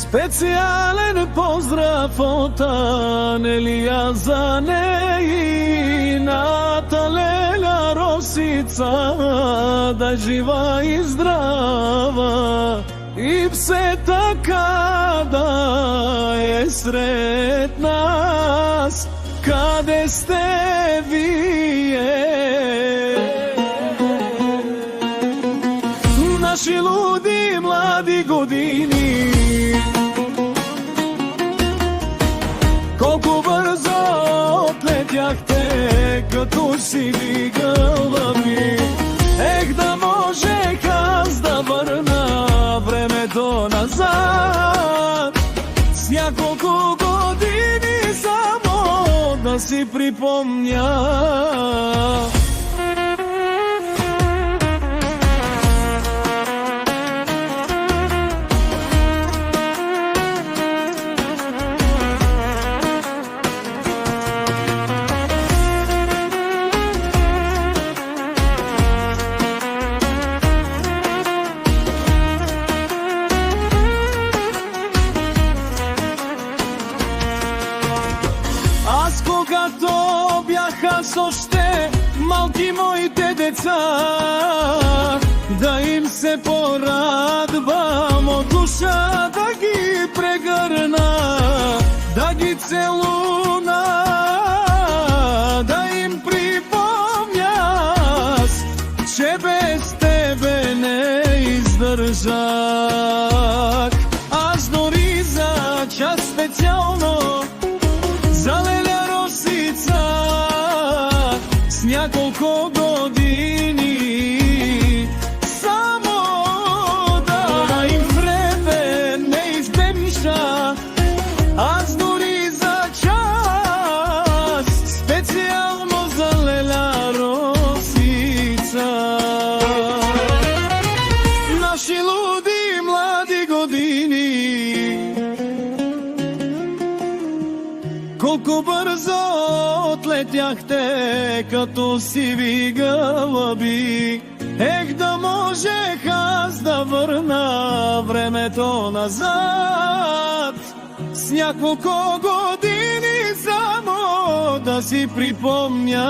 Специален поздрав от Анелия за нейната леля Росица, да жива и здрава и все така да е сред нас. Къде сте вие? Наши луди млади години, колко бързо отлетяхте като сиви гълъби. Ех, да можех аз да върна времето назад, с няколко години само да си припомня. Аз когато бяха с още малки моите деца, да им се порадвам от душа, да ги прегърна, да ги целуна, да им припомня, че без тебе не издържах. Аз дори за час специално за леля Росица с няколко години само да им време не издържа. Аз дори за час специално за леля Росица. Наши луди млади години, колко бързо отлетяхте като сиви гълъби. Ех, да можех аз да върна времето назад, с няколко години само да си припомня.